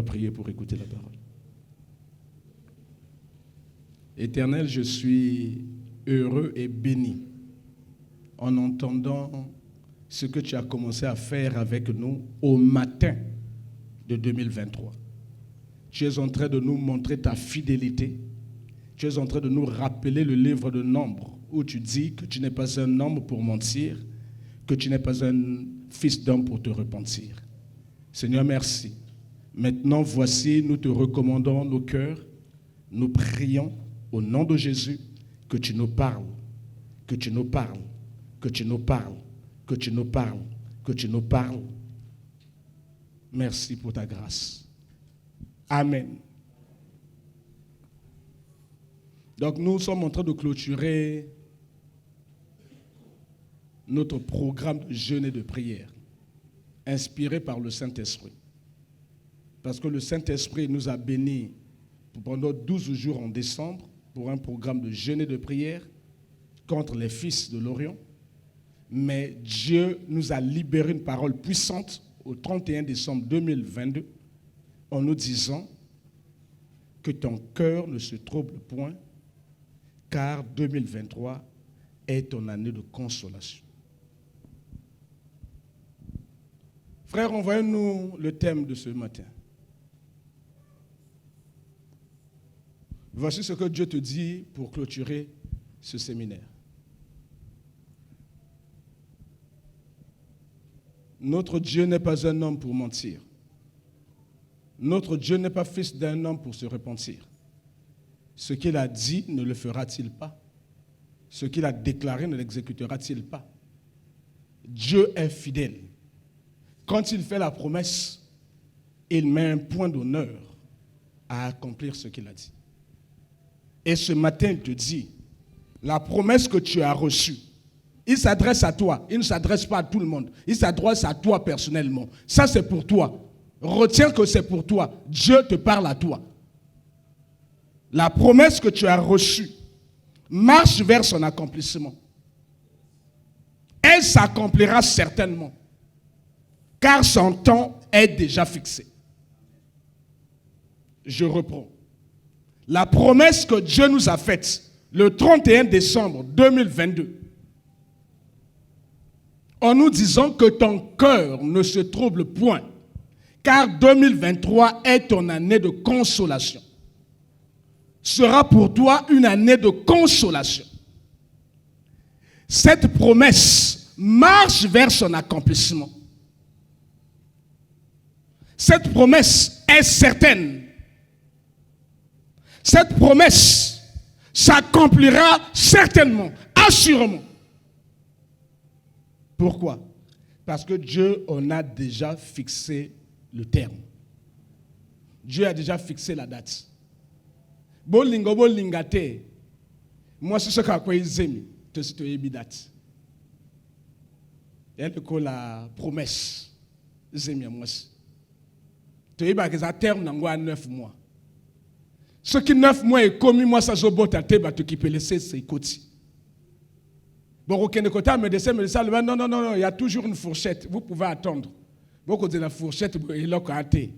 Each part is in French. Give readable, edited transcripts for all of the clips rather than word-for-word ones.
prier pour écouter la parole. Éternel, je suis heureux et béni en entendant ce que tu as commencé à faire avec nous au matin de 2023. Tu es en train de nous montrer ta fidélité. Tu es en train de nous rappeler le livre de Nombres où tu dis que tu n'es pas un homme pour mentir, que tu n'es pas un fils d'homme pour te repentir. Seigneur, merci. Maintenant, voici, nous te recommandons nos cœurs. Nous prions au nom de Jésus que tu nous parles, que tu nous parles, que tu nous parles, que tu nous parles, que tu nous parles. Merci pour ta grâce. Amen. Donc nous sommes en train de clôturer notre programme de jeûne et de prière, inspiré par le Saint-Esprit. Parce que le Saint-Esprit nous a bénis pendant 12 jours en décembre pour un programme de jeûne et de prière contre les fils de l'Orient. Mais Dieu nous a libéré une parole puissante au 31 décembre 2022 en nous disant que ton cœur ne se trouble point, car 2023 est ton année de consolation. Frères, envoyez-nous le thème de ce matin. Voici ce que Dieu te dit pour clôturer ce séminaire. Notre Dieu n'est pas un homme pour mentir. Notre Dieu n'est pas fils d'un homme pour se repentir. Ce qu'il a dit, ne le fera-t-il pas? Ce qu'il a déclaré, ne l'exécutera-t-il pas? Dieu est fidèle. Quand il fait la promesse, il met un point d'honneur à accomplir ce qu'il a dit. Et ce matin, il te dit, la promesse que tu as reçue, il s'adresse à toi, il ne s'adresse pas à tout le monde, il s'adresse à toi personnellement. Ça, c'est pour toi. Retiens que c'est pour toi. Dieu te parle à toi. La promesse que tu as reçue marche vers son accomplissement. Elle s'accomplira certainement, car son temps est déjà fixé. Je reprends. La promesse que Dieu nous a faite le 31 décembre 2022, en nous disant que ton cœur ne se trouble point, car 2023 est ton année de consolation, sera pour toi une année de consolation. Cette promesse marche vers son accomplissement. Cette promesse est certaine. Cette promesse s'accomplira certainement, assurément. Pourquoi? Parce que Dieu en a déjà fixé le terme. Dieu a déjà fixé la date. Bolingo bolingate. Moi, c'est ce qu'a quoi ils aiment. Tu sais, tu as une date. Il y a la promesse. Ils moi. Tu as eu un terme dans 9 mois. Ce qui 9 mois est commis, moi, ça se botte à te qui peut laisser ses côtés. Bon, aucun côté, médecin, non, il y a toujours une fourchette. Vous pouvez attendre. Beaucoup de la fourchette, il y a un thé.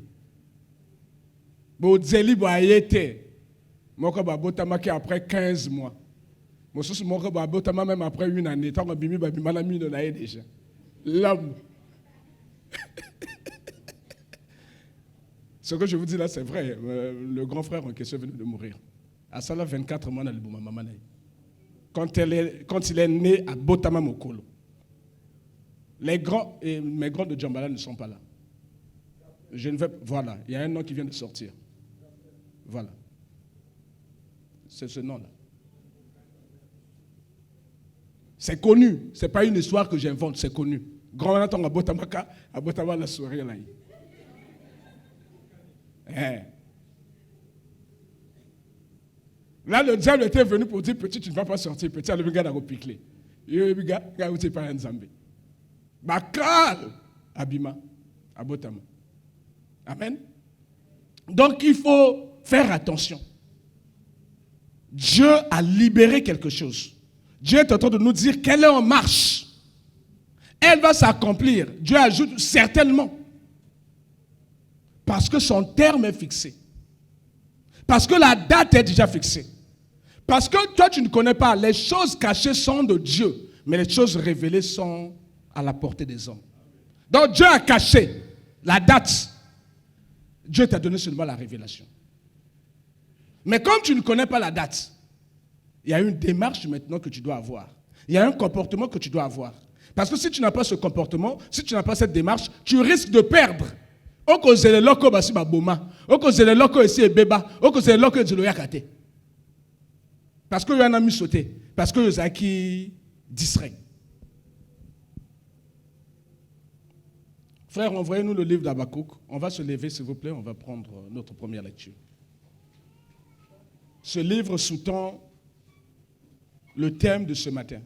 Bon, Zéli, il y a un thé. Moi, je après 15 mois. Moi, je suis même après une année. Tant que je suis déjà. L'homme. Ce que je vous dis là, c'est vrai. Le grand frère en question venu de mourir. À ça, là, 24 mois, quand il est né à Botama Mokolo. Mes grands de Djambala ne sont pas là. Voilà, il y a un nom qui vient de sortir. Voilà. C'est ce nom-là. C'est connu. Ce n'est pas une histoire que j'invente, c'est connu. Grand Nathan à Botamaka, à Botama la soirée là. Là, le diable était venu pour dire, petit, tu ne vas pas sortir. Petit, le gars a repiqué. Le gars a été par un Zambé. Bakal, Abima, Abotama. Amen. Donc, il faut faire attention. Dieu a libéré quelque chose. Dieu est en train de nous dire qu'elle est en marche. Elle va s'accomplir. Dieu ajoute certainement. Parce que son terme est fixé. Parce que la date est déjà fixée. Parce que toi, tu ne connais pas. Les choses cachées sont de Dieu. Mais les choses révélées sont à la portée des hommes. Donc Dieu a caché la date. Dieu t'a donné seulement la révélation. Mais comme tu ne connais pas la date, il y a une démarche maintenant que tu dois avoir. Il y a un comportement que tu dois avoir. Parce que si tu n'as pas ce comportement, si tu n'as pas cette démarche, tu risques de perdre. Parce qu'il y en a mis sauté. Parce que les acquis distrait. Frère, envoyez-nous le livre d'Habakkuk. On va se lever, s'il vous plaît. On va prendre notre première lecture. Ce livre sous-tend le thème de ce matin.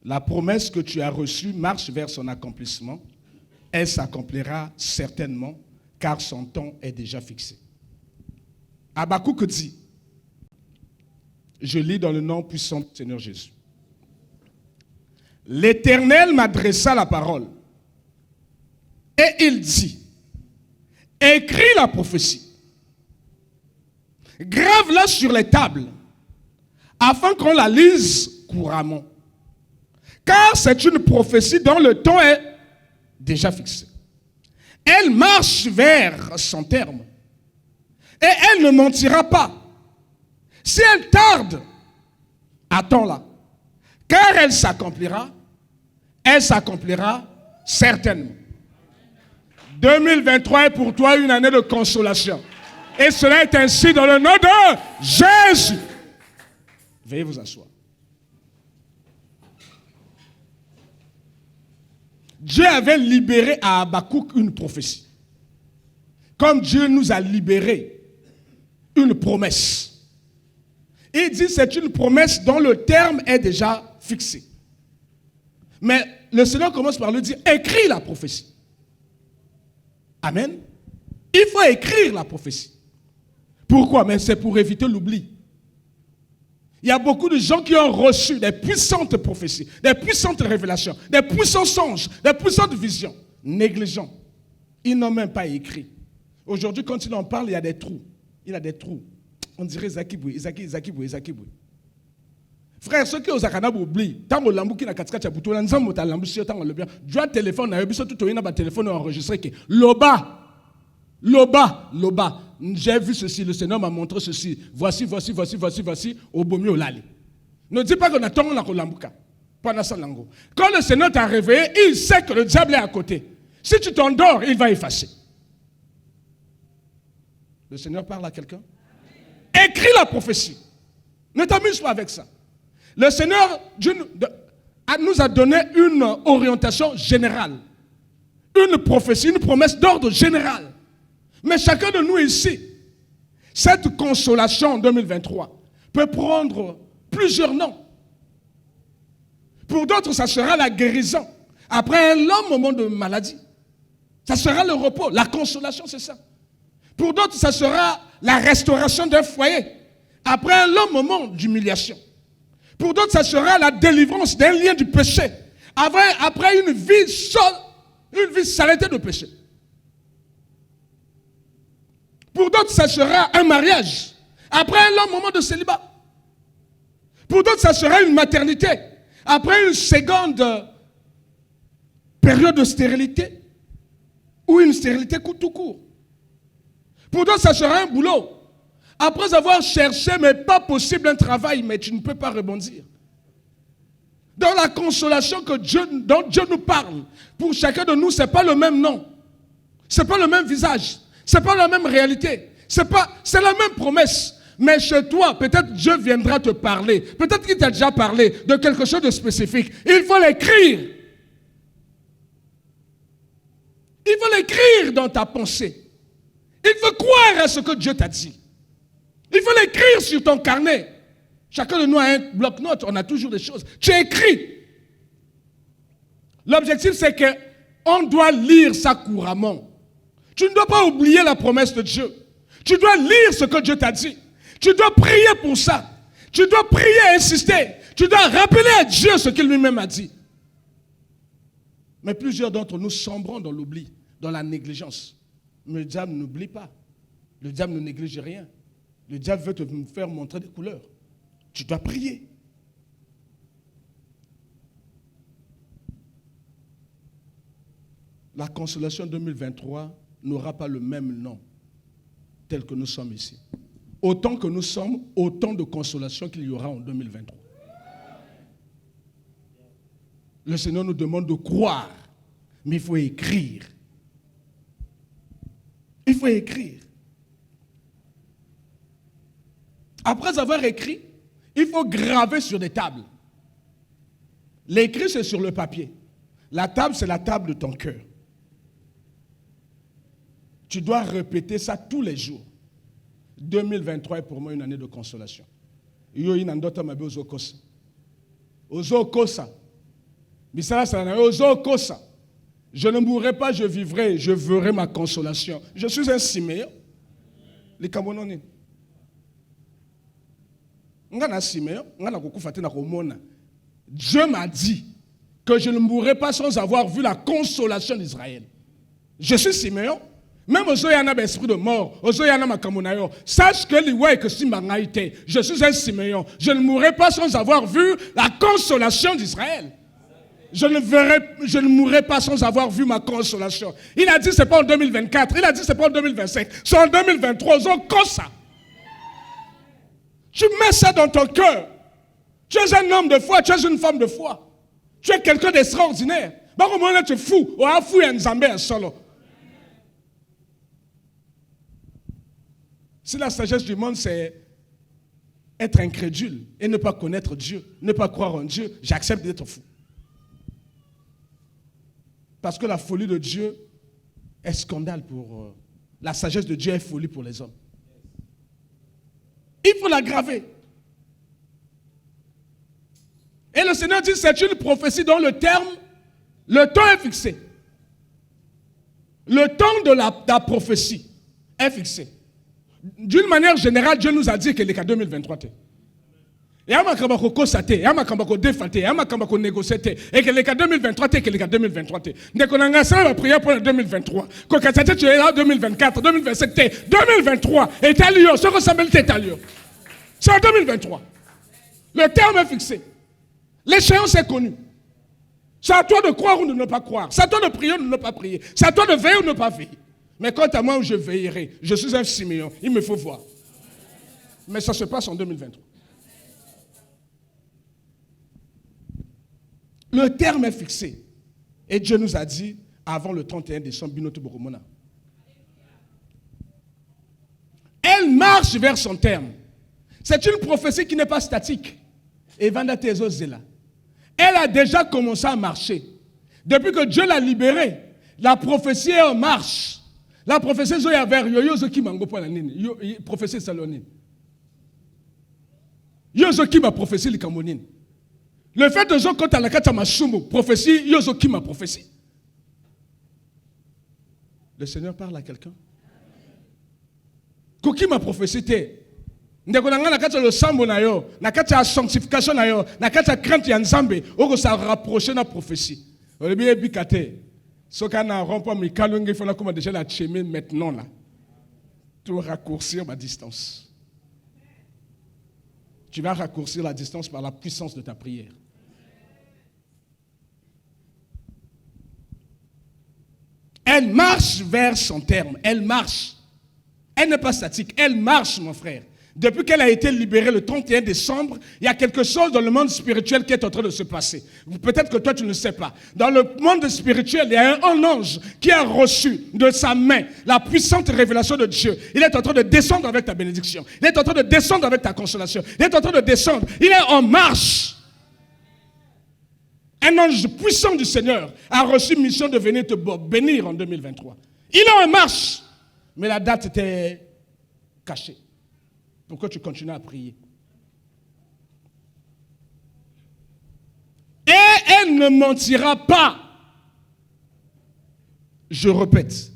La promesse que tu as reçue marche vers son accomplissement. Elle s'accomplira certainement, car son temps est déjà fixé. Habakkuk dit, je lis dans le nom puissant du Seigneur Jésus. L'Éternel m'adressa la parole et il dit, écris la prophétie, grave-la sur les tables, afin qu'on la lise couramment. Car c'est une prophétie dont le temps est déjà fixé. Elle marche vers son terme et elle ne mentira pas. Si elle tarde, attends-la, car elle s'accomplira certainement. 2023 est pour toi une année de consolation. Et cela est ainsi dans le nom de Jésus. Veuillez vous asseoir. Dieu avait libéré à Habakkuk une prophétie. Comme Dieu nous a libéré une promesse. Il dit c'est une promesse dont le terme est déjà fixé. Mais le Seigneur commence par lui dire, écris la prophétie. Amen. Il faut écrire la prophétie. Pourquoi? Mais c'est pour éviter l'oubli. Il y a beaucoup de gens qui ont reçu des puissantes prophéties, des puissantes révélations, des puissants songes, des puissantes visions, négligents. Ils n'ont même pas écrit. Aujourd'hui, quand il en parle, il y a des trous. Il y a des trous. On dirait Zakiboué. Frère, ceux qui ont oublié, tant que l'ambou qui n'a qu'à t'abouter, l'ensemble de l'ambou si autant le bien. Joie téléphone, n'a eu tout au téléphone enregistré que Loba. J'ai vu ceci, le Seigneur m'a montré ceci. Voici, au bomi au lali. Ne dis pas qu'on attend la kolambouka. Quand le Seigneur t'a réveillé, il sait que le diable est à côté. Si tu t'endors, il va effacer. Le Seigneur parle à quelqu'un? Écris la prophétie. Ne t'amuse pas avec ça. Le Seigneur nous a donné une orientation générale. Une prophétie, une promesse d'ordre général. Mais chacun de nous ici, cette consolation en 2023 peut prendre plusieurs noms. Pour d'autres, ça sera la guérison. Après un long moment de maladie, ça sera le repos. La consolation, c'est ça. Pour d'autres, ça sera la restauration d'un foyer. Après un long moment d'humiliation. Pour d'autres, ça sera la délivrance d'un lien du péché. Après une vie seule, une vie saleté de péché. Pour d'autres, ça sera un mariage. Après un long moment de célibat. Pour d'autres, ça sera une maternité. Après une seconde période de stérilité. Ou une stérilité tout court. Pour d'autres, ça sera un boulot. Après avoir cherché, mais pas possible un travail, mais tu ne peux pas rebondir. Dans la consolation dont Dieu nous parle, pour chacun de nous, ce n'est pas le même nom. Ce n'est pas le même visage. Ce n'est pas la même réalité. C'est la même promesse. Mais chez toi, peut-être Dieu viendra te parler. Peut-être qu'il t'a déjà parlé de quelque chose de spécifique. Il faut l'écrire. Il faut l'écrire dans ta pensée. Il faut croire à ce que Dieu t'a dit. Il faut l'écrire sur ton carnet. Chacun de nous a un bloc-notes. On a toujours des choses. Tu écris. L'objectif, c'est qu'on doit lire ça couramment. Tu ne dois pas oublier la promesse de Dieu. Tu dois lire ce que Dieu t'a dit. Tu dois prier pour ça. Tu dois prier et insister. Tu dois rappeler à Dieu ce qu'il lui-même a dit. Mais plusieurs d'entre nous sombrons dans l'oubli, dans la négligence. Mais le diable n'oublie pas. Le diable ne néglige rien. Le diable veut te faire montrer des couleurs. Tu dois prier. La consolation 2023 n'aura pas le même nom tel que nous sommes ici. Autant que nous sommes, autant de consolation qu'il y aura en 2023. Le Seigneur nous demande de croire, mais il faut écrire. Il faut écrire. Après avoir écrit, il faut graver sur des tables. L'écrit, c'est sur le papier. La table, c'est la table de ton cœur. Tu dois répéter ça tous les jours. 2023 est pour moi une année de consolation. Je ne mourrai pas, je vivrai, je verrai ma consolation. Je suis un Siméon. Les Camerounais. Dieu m'a dit que je ne mourrai pas sans avoir vu la consolation d'Israël. Je suis Siméon. Même aux Zoyana esprit de mort, aux Zoyana Makamunayo, sache que je suis un Siméon. Je ne mourrai pas sans avoir vu la consolation d'Israël. Je ne mourrai pas sans avoir vu ma consolation. Il a dit c'est pas en 2024, il a dit c'est pas en 2025, c'est en 2023, comme ça. Tu mets ça dans ton cœur. Tu es un homme de foi, tu es une femme de foi. Tu es quelqu'un d'extraordinaire. Tu es fou, solo. Si la sagesse du monde, c'est être incrédule et ne pas connaître Dieu, ne pas croire en Dieu, j'accepte d'être fou. Parce que la folie de Dieu est scandale pour... la sagesse de Dieu est folie pour les hommes. Il faut la graver. Et le Seigneur dit, c'est une prophétie dont le temps est fixé. Le temps de la prophétie est fixé. D'une manière générale, Dieu nous a dit que les cas 2023. Il y a un kambako kosate, il y a un kambako défaté, il y a un kambako négocié, et que les cas 2023, que les cas 2023. Dès qu'on a la prière pour le 2023, quand tu es là 2024, 2027, 2023, et t'as lieu, ce qu'on s'appelle t'as lieu. C'est en 2023. Le terme est fixé. L'échéance est connue. C'est à toi de croire ou de ne pas croire. C'est à toi de prier ou de ne pas prier. C'est à toi de veiller ou de ne pas veiller. Mais quant à moi, je veillerai. Je suis un Siméon. Il me faut voir. Mais ça se passe en 2023. Le terme est fixé. Et Dieu nous a dit, avant le 31 décembre, Binoto Boromona. Elle marche vers son terme. C'est une prophétie qui n'est pas statique. Et Vanda Tezo Zela. Elle a déjà commencé à marcher. Depuis que Dieu l'a libérée, la prophétie est en marche. La prophétie est vers Yoyo qui mango pour la nini. Prophétie salonine. Yozo qui m'a prophétie les Camerounais. Le fait de gens quand à la kata mashumo, prophétie, Yozo qui m'a prophétie. Le Seigneur parle à quelqu'un. Koki m'a prophétie t'es. Ndeko nanga na kata le sambo na yo, na kata la sanctification na yo, na kata crainte ya Nzambe, oko sa rapprocher na prophétie. On bien bikate. Ce qu'on a rempli mes calongues, il faut la déjà la chemin maintenant là. Pour raccourcir ma distance. Tu vas raccourcir la distance par la puissance de ta prière. Elle marche vers son terme. Elle marche. Elle n'est pas statique. Elle marche, mon frère. Depuis qu'elle a été libérée le 31 décembre, il y a quelque chose dans le monde spirituel qui est en train de se passer. Peut-être que toi, tu ne sais pas. Dans le monde spirituel, il y a un ange qui a reçu de sa main la puissante révélation de Dieu. Il est en train de descendre avec ta bénédiction. Il est en train de descendre avec ta consolation. Il est en train de descendre. Il est en marche. Un ange puissant du Seigneur a reçu mission de venir te bénir en 2023. Il est en marche. Mais la date était cachée. Pourquoi tu continues à prier? Et elle ne mentira pas. Je répète.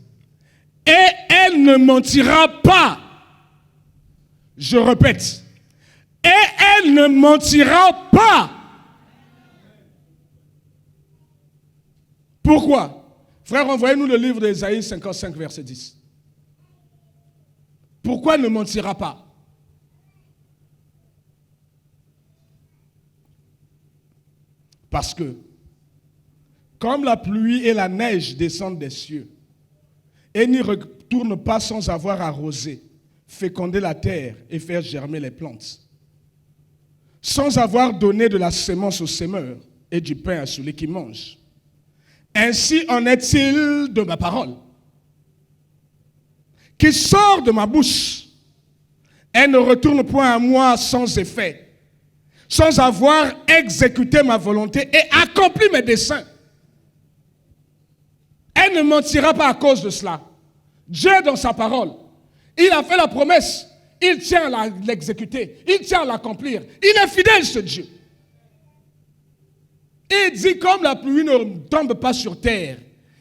Et elle ne mentira pas. Je répète. Et elle ne mentira pas. Pourquoi? Frère, envoyez-nous le livre d'Ésaïe 55, verset 10. Pourquoi ne mentira pas? Parce que, comme la pluie et la neige descendent des cieux, et n'y retournent pas sans avoir arrosé, fécondé la terre et faire germer les plantes, sans avoir donné de la sémence aux semeurs et du pain à celui qui mange. Ainsi en est-il de ma parole, qui sort de ma bouche. Elle ne retourne point à moi sans effet, sans avoir exécuté ma volonté et accompli mes desseins. Elle ne mentira pas à cause de cela. Dieu, dans sa parole, il a fait la promesse, il tient à l'exécuter, il tient à l'accomplir. Il est fidèle, ce Dieu. Il dit, comme la pluie ne tombe pas sur terre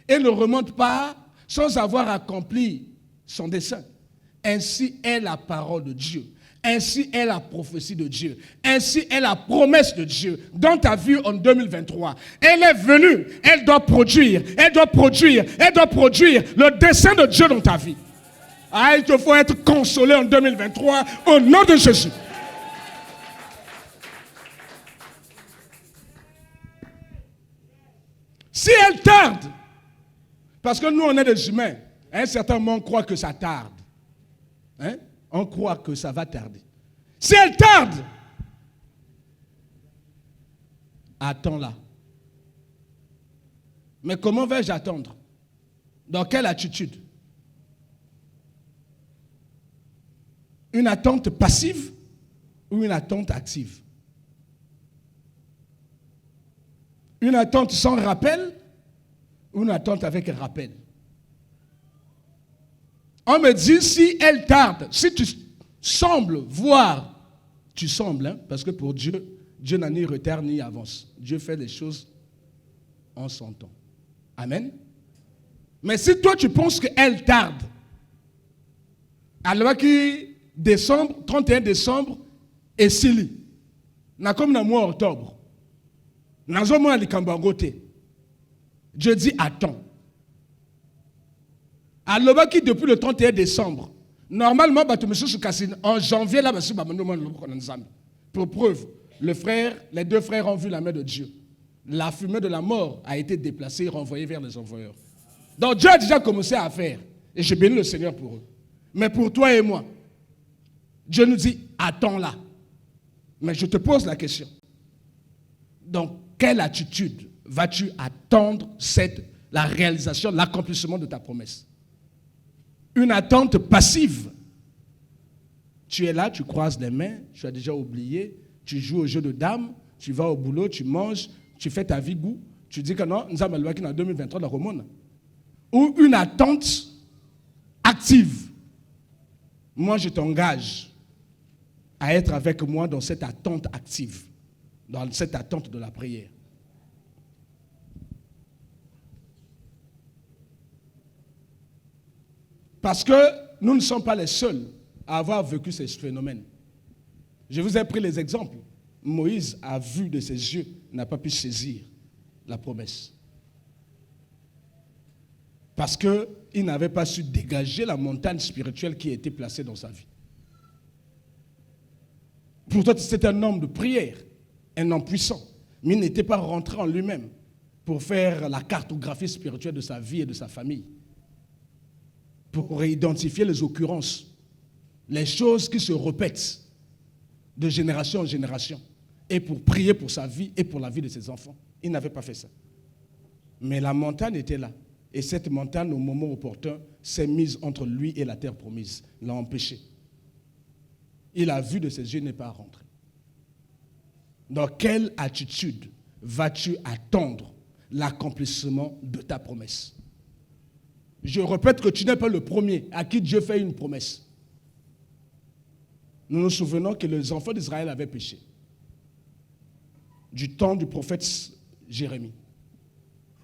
et ne remonte pas sans avoir accompli son dessein, ainsi est la parole de Dieu. Ainsi est la prophétie de Dieu. Ainsi est la promesse de Dieu dans ta vie en 2023. Elle est venue, elle doit produire, elle doit produire, elle doit produire le dessein de Dieu dans ta vie. Ah, il te faut être consolé en 2023 au nom de Jésus. Si elle tarde, parce que nous on est des humains, à un certain moment on croit que ça tarde. Hein? On croit que ça va tarder. Si elle tarde, attends-la. Mais comment vais-je attendre? Dans quelle attitude? Une attente passive ou une attente active? Une attente sans rappel ou une attente avec rappel? On me dit, si elle tarde, si tu sembles voir, tu sembles, hein, parce que pour Dieu, Dieu n'a ni retard ni avance. Dieu fait les choses en son temps. Amen. Mais si toi tu penses qu'elle tarde, alors que décembre, 31 décembre, et Sili, n'a comme dans le mois octobre, dans un mois de Kambangote, Dieu dit attends. Alors qui depuis le 31 décembre, normalement, en janvier, là, pour preuve, les deux frères ont vu la main de Dieu. La fumée de la mort a été déplacée et renvoyée vers les envoyeurs. Donc Dieu a déjà commencé à faire. Et je bénis le Seigneur pour eux. Mais pour toi et moi, Dieu nous dit, attends là. Mais je te pose la question. Dans quelle attitude vas-tu attendre la réalisation, l'accomplissement de ta promesse? Une attente passive. Tu es là, tu croises les mains, tu as déjà oublié, tu joues au jeu de dames, tu vas au boulot, tu manges, tu fais ta vie goût, tu dis que non, nous avons en 2023 dans le monde. Ou une attente active. Moi, je t'engage à être avec moi dans cette attente active, dans cette attente de la prière. Parce que nous ne sommes pas les seuls à avoir vécu ces phénomènes. Je vous ai pris les exemples. Moïse a vu de ses yeux, n'a pas pu saisir la promesse. Parce qu'il n'avait pas su dégager la montagne spirituelle qui était placée dans sa vie. Pourtant, c'était un homme de prière, un homme puissant. Mais il n'était pas rentré en lui-même pour faire la cartographie spirituelle de sa vie et de sa famille. Pour identifier les occurrences, les choses qui se répètent de génération en génération, et pour prier pour sa vie et pour la vie de ses enfants. Il n'avait pas fait ça. Mais la montagne était là. Et cette montagne, au moment opportun, s'est mise entre lui et la terre promise, l'a empêché. Il a vu de ses yeux, n'est pas rentré. Dans quelle attitude vas-tu attendre l'accomplissement de ta promesse? Je répète que tu n'es pas le premier à qui Dieu fait une promesse. Nous nous souvenons que les enfants d'Israël avaient péché. Du temps du prophète Jérémie.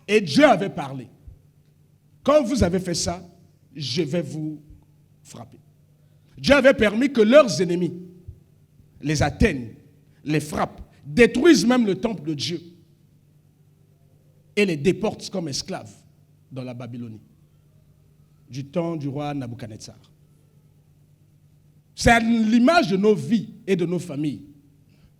Et Dieu avait parlé. Quand vous avez fait ça, je vais vous frapper. Dieu avait permis que leurs ennemis les atteignent, les frappent, détruisent même le temple de Dieu et les déportent comme esclaves dans la Babylonie, du temps du roi Nabuchodonosor. C'est à l'image de nos vies et de nos familles.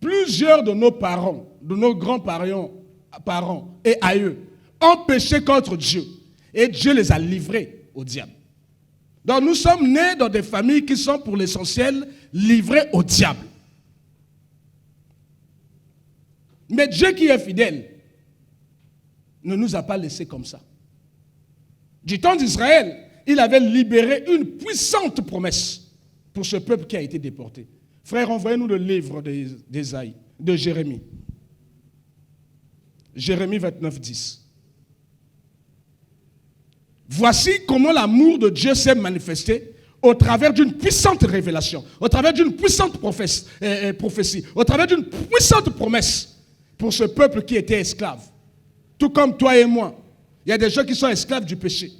Plusieurs de nos parents, de nos grands-parents et aïeux ont péché contre Dieu. Et Dieu les a livrés au diable. Donc nous sommes nés dans des familles qui sont pour l'essentiel livrées au diable. Mais Dieu qui est fidèle ne nous a pas laissés comme ça. Du temps d'Israël, il avait libéré une puissante promesse pour ce peuple qui a été déporté. Frère, envoyez-nous le livre d'Ésaïe, de Jérémie. Jérémie 29, 10. Voici comment l'amour de Dieu s'est manifesté au travers d'une puissante révélation, au travers d'une puissante prophétie, au travers d'une puissante promesse pour ce peuple qui était esclave. Tout comme toi et moi. Il y a des gens qui sont esclaves du péché.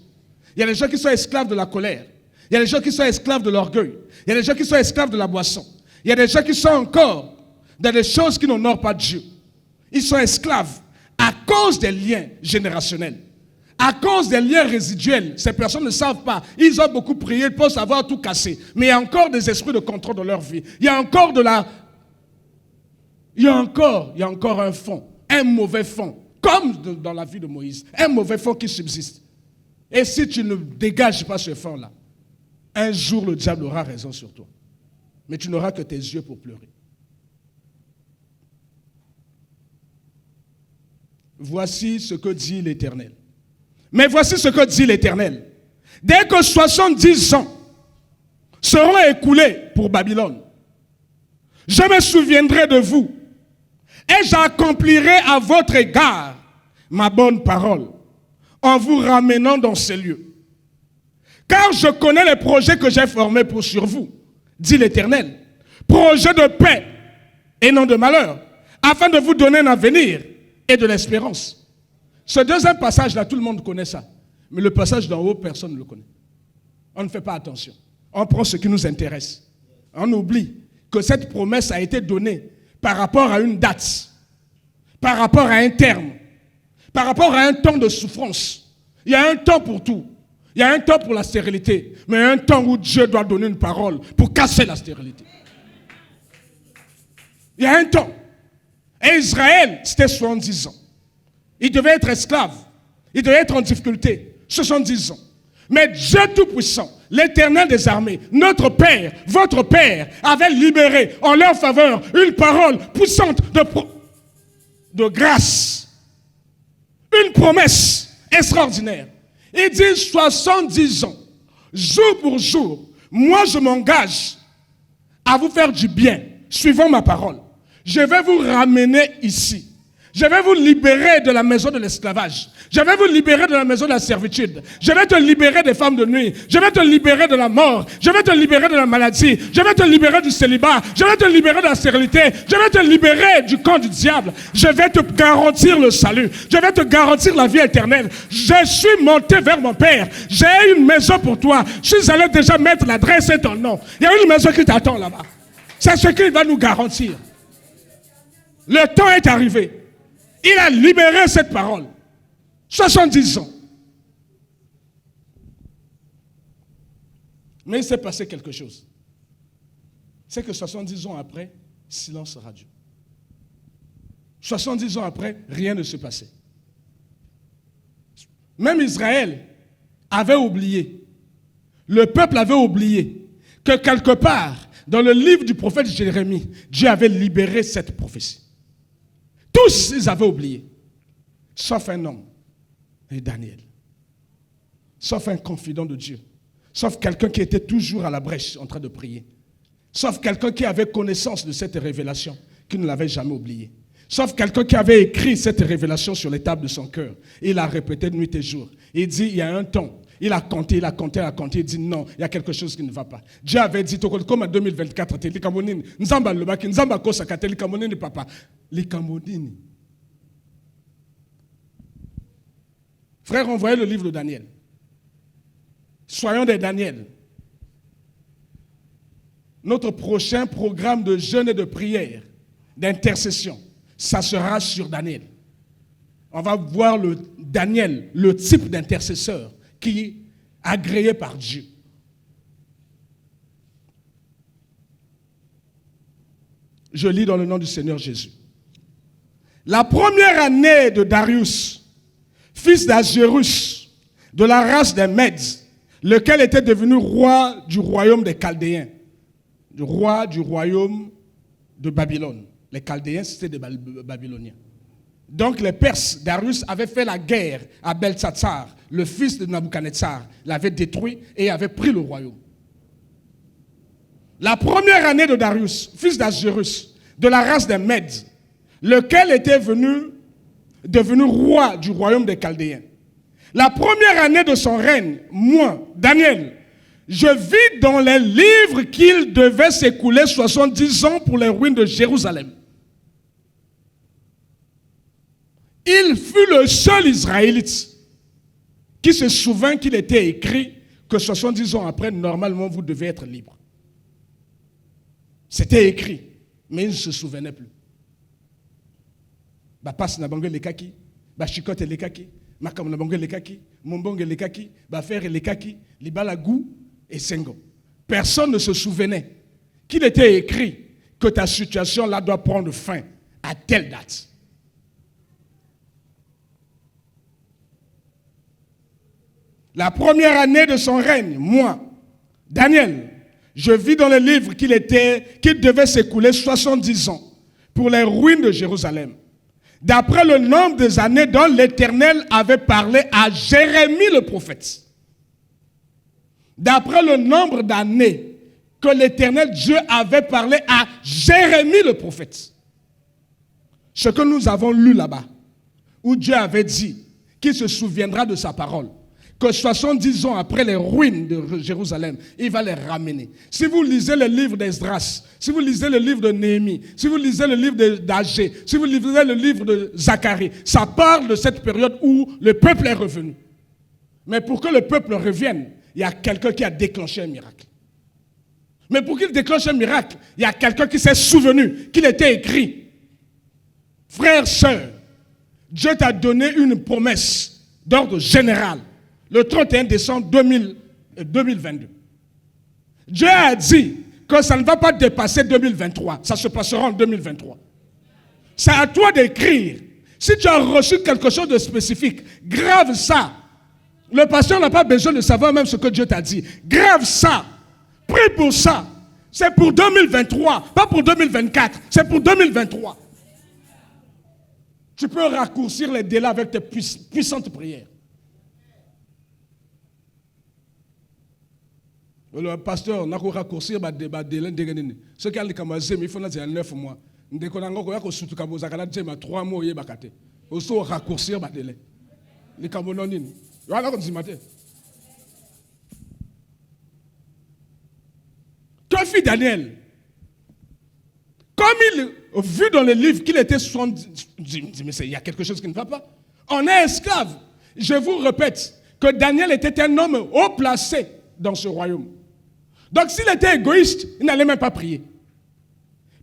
Il y a des gens qui sont esclaves de la colère. Il y a des gens qui sont esclaves de l'orgueil. Il y a des gens qui sont esclaves de la boisson. Il y a des gens qui sont encore dans des choses qui n'honorent pas Dieu. Ils sont esclaves à cause des liens générationnels. À cause des liens résiduels, ces personnes ne savent pas. Ils ont beaucoup prié, ils peuvent avoir tout cassé. Mais il y a encore des esprits de contrôle dans leur vie. Il y a encore un fond, un mauvais fond. Comme dans la vie de Moïse, un mauvais fond qui subsiste. Et si tu ne dégages pas ce fond-là, un jour le diable aura raison sur toi. Mais tu n'auras que tes yeux pour pleurer. Voici ce que dit l'Éternel. Mais voici ce que dit l'Éternel. Dès que 70 ans seront écoulés pour Babylone, je me souviendrai de vous et j'accomplirai à votre égard ma bonne parole en vous ramenant dans ces lieux. Car je connais les projets que j'ai formés sur vous, dit l'Éternel. Projets de paix et non de malheur, afin de vous donner un avenir et de l'espérance. Ce deuxième passage-là, tout le monde connaît ça. Mais le passage d'en haut, personne ne le connaît. On ne fait pas attention. On prend ce qui nous intéresse. On oublie que cette promesse a été donnée par rapport à une date, par rapport à un terme, par rapport à un temps de souffrance. Il y a un temps pour tout. Il y a un temps pour la stérilité, mais un temps où Dieu doit donner une parole pour casser la stérilité. Il y a un temps. Et Israël, c'était 70 ans. Il devait être esclave. Il devait être en difficulté. 70 ans. Mais Dieu Tout-Puissant, l'Éternel des armées, notre Père, votre Père, avait libéré en leur faveur une parole puissante de grâce. Une promesse extraordinaire. Il dit 70 ans, jour pour jour, moi je m'engage à vous faire du bien, suivant ma parole. Je vais vous ramener ici. Je vais vous libérer de la maison de l'esclavage. Je vais vous libérer de la maison de la servitude. Je vais te libérer des femmes de nuit. Je vais te libérer de la mort. Je vais te libérer de la maladie. Je vais te libérer du célibat. Je vais te libérer de la stérilité. Je vais te libérer du camp du diable. Je vais te garantir le salut. Je vais te garantir la vie éternelle. Je suis monté vers mon Père. J'ai une maison pour toi. Je suis allé déjà mettre l'adresse et ton nom. Il y a une maison qui t'attend là-bas. C'est ce qu'il va nous garantir. Le temps est arrivé. Il a libéré cette parole. 70 ans. Mais il s'est passé quelque chose. C'est que 70 ans après, silence radio. 70 ans après, rien ne se passait. Même Israël avait oublié. Le peuple avait oublié que quelque part, dans le livre du prophète Jérémie, Dieu avait libéré cette prophétie. Tous, ils avaient oublié. Sauf un homme, et Daniel. Sauf un confident de Dieu. Sauf quelqu'un qui était toujours à la brèche en train de prier. Sauf quelqu'un qui avait connaissance de cette révélation, qui ne l'avait jamais oubliée. Sauf quelqu'un qui avait écrit cette révélation sur les tables de son cœur. Il a répété nuit et jour. Il dit, il y a un temps. Il a compté. Il dit non, il y a quelque chose qui ne va pas. Dieu avait dit, comme en 2024, frère, envoyez le livre de Daniel. Soyons des Daniel. Notre prochain programme de jeûne et de prière, d'intercession, ça sera sur Daniel. On va voir le Daniel, le type d'intercesseur qui est agréé par Dieu. Je lis dans le nom du Seigneur Jésus. La première année de Darius, fils d'Azérus, de la race des Mèdes, lequel était devenu roi du royaume des Chaldéens, du roi du royaume de Babylone. Les Chaldéens, c'était des Babyloniens. Donc les Perses, Darius avait fait la guerre à Belshazzar, le fils de Nabuchodonosor, l'avait détruit et avait pris le royaume. La première année de Darius, fils d'Azérus, de la race des Mèdes, lequel était devenu roi du royaume des Chaldéens. La première année de son règne, moi, Daniel, je vis dans les livres qu'il devait s'écouler 70 ans pour les ruines de Jérusalem. Il fut le seul Israélite qui se souvint qu'il était écrit que 70 ans après, normalement, vous devez être libre. C'était écrit, mais il ne se souvenait plus. Passe na bango lekaki, chikote lekaki, makam na bango lekaki, mombonge lekaki, faire lekaki, libala gou et sengo. Personne ne se souvenait qu'il était écrit que ta situation là doit prendre fin à telle date. La première année de son règne, moi, Daniel, je vis dans le livre qu'il devait s'écouler 70 ans pour les ruines de Jérusalem. D'après le nombre des années dont l'Éternel avait parlé à Jérémie le prophète. D'après le nombre d'années que l'Éternel Dieu avait parlé à Jérémie le prophète. Ce que nous avons lu là-bas, où Dieu avait dit qu'il se souviendra de sa parole. Que 70 ans après les ruines de Jérusalem, il va les ramener. Si vous lisez le livre d'Esdras, si vous lisez le livre de Néhémie, si vous lisez le livre d'Agé, si vous lisez le livre de Zacharie, ça parle de cette période où le peuple est revenu. Mais pour que le peuple revienne, il y a quelqu'un qui a déclenché un miracle. Mais pour qu'il déclenche un miracle, il y a quelqu'un qui s'est souvenu qu'il était écrit. Frères, sœurs, Dieu t'a donné une promesse d'ordre général. Le 31 décembre 2022. Dieu a dit que ça ne va pas dépasser 2023. Ça se passera en 2023. C'est à toi d'écrire. Si tu as reçu quelque chose de spécifique, grave ça. Le pasteur n'a pas besoin de savoir même ce que Dieu t'a dit. Grave ça. Prie pour ça. C'est pour 2023, pas pour 2024. C'est pour 2023. Tu peux raccourcir les délais avec tes puissantes prières. Le pasteur n'a pas raccourci le délai. Ce qui a dit il faut 9 mois. Il faut 3 mois. Il faut raccourcir le délai. Les Camerounais. Que fit Daniel? Comme il a vu dans le livre qu'il était 70, il y a quelque chose qui ne va pas. On est esclave. Je vous répète que Daniel était un homme haut placé dans ce royaume. Donc s'il était égoïste, il n'allait même pas prier.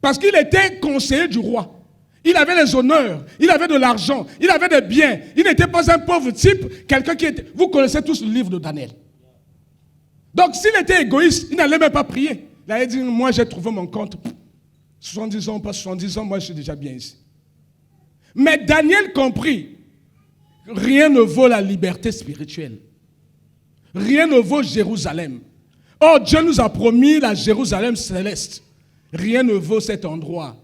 Parce qu'il était conseiller du roi. Il avait les honneurs, il avait de l'argent, il avait des biens. Il n'était pas un pauvre type, quelqu'un qui était... Vous connaissez tous le livre de Daniel. Donc s'il était égoïste, il n'allait même pas prier. Il allait dire, moi j'ai trouvé mon compte. 70 ans, pas 70 ans, moi je suis déjà bien ici. Mais Daniel comprit, rien ne vaut la liberté spirituelle. Rien ne vaut Jérusalem. Oh, Dieu nous a promis la Jérusalem céleste. Rien ne vaut cet endroit.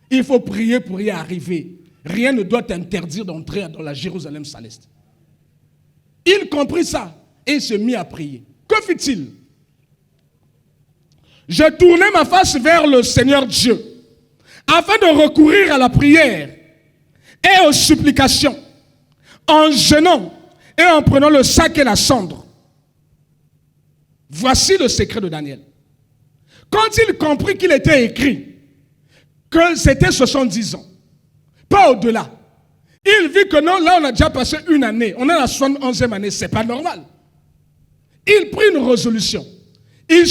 Il faut prier pour y arriver. Rien ne doit t'interdire d'entrer dans la Jérusalem céleste. Il comprit ça et il se mit à prier. Que fit-il? Je tournai ma face vers le Seigneur Dieu afin de recourir à la prière et aux supplications en jeûnant et en prenant le sac et la cendre. Voici le secret de Daniel. Quand il comprit qu'il était écrit que c'était 70 ans, pas au-delà, il vit que non, là on a déjà passé une année, on est à la 71e année, c'est pas normal. Il prit une résolution. Il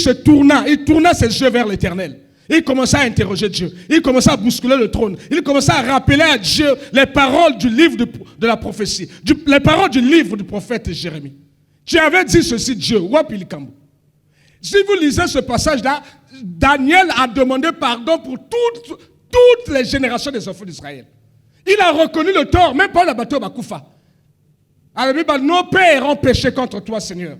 tourna ses yeux vers l'Éternel. Il commença à interroger Dieu. Il commença à bousculer le trône. Il commença à rappeler à Dieu les paroles du livre de la prophétie, les paroles du livre du prophète Jérémie. Tu avais dit ceci, Dieu, Wapilikambo. Si vous lisez ce passage-là, Daniel a demandé pardon pour toutes les générations des enfants d'Israël. Il a reconnu le tort, même pas le bateau Bakoufa. Alors, nos pères ont péché contre toi, Seigneur.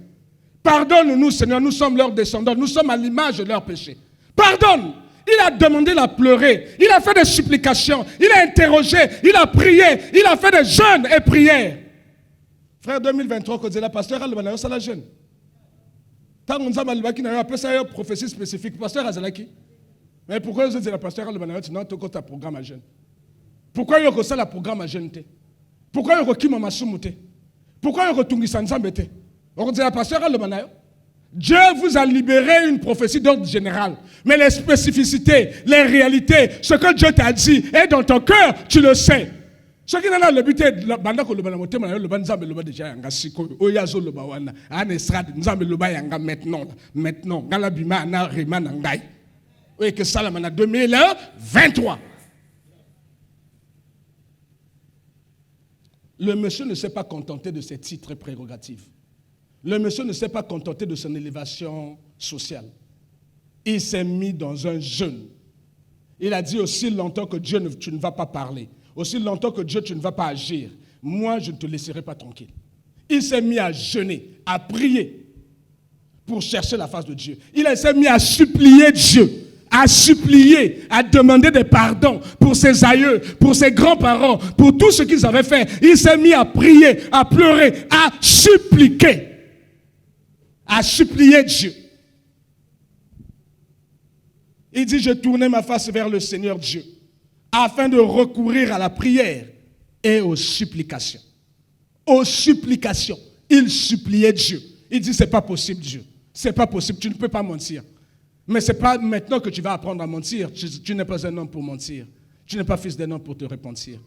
Pardonne-nous, Seigneur, nous sommes leurs descendants, nous sommes à l'image de leurs péchés. Pardonne. Il a demandé, il a pleuré, il a fait des supplications, il a interrogé, il a prié, il a fait des jeûnes et prières. Frère, 2023, quand la pasteur a le ça la jeûne. Tant qu'on a appelé ça une prophétie spécifique, pasteur Azalaki. Mais pourquoi vous êtes la pasteur a le non, tu as un programme à jeûne. Pourquoi il y a ça le programme à jeûne? Pourquoi il y a qui m'a soumouté? Pourquoi il y a Tungi Sanzambete? On dit la pasteur a le Dieu vous a libéré une prophétie d'ordre général. Mais les spécificités, les réalités, ce que Dieu t'a dit est dans ton cœur, tu le sais. Ce qui n'a le but est le bandako le banamote le banzambe le déjà yanga siko oyazo le bawana an estrade nzambe le ba yanga maintenant galabima na rema na ngai. Oui que ça la 2023. Le monsieur ne s'est pas contenté de ses titres et prérogatives. Le monsieur ne s'est pas contenté de son élévation sociale. Il s'est mis dans un jeûne. Il a dit aussi longtemps que Dieu tu ne vas pas parler. Aussi longtemps que Dieu tu ne vas pas agir. Moi, je ne te laisserai pas tranquille. Il s'est mis à jeûner, à prier pour chercher la face de Dieu. Il s'est mis à supplier Dieu. À supplier, à demander des pardons pour ses aïeux, pour ses grands-parents, pour tout ce qu'ils avaient fait. Il s'est mis à prier, à pleurer, à suppliquer. À supplier Dieu. Il dit, je tournais ma face vers le Seigneur Dieu, afin de recourir à la prière et aux supplications. Aux supplications. Il suppliait Dieu. Il dit, c'est pas possible Dieu. C'est pas possible, tu ne peux pas mentir. Mais ce n'est pas maintenant que tu vas apprendre à mentir. Tu n'es pas un homme pour mentir. Tu n'es pas fils d'un homme pour te repentir.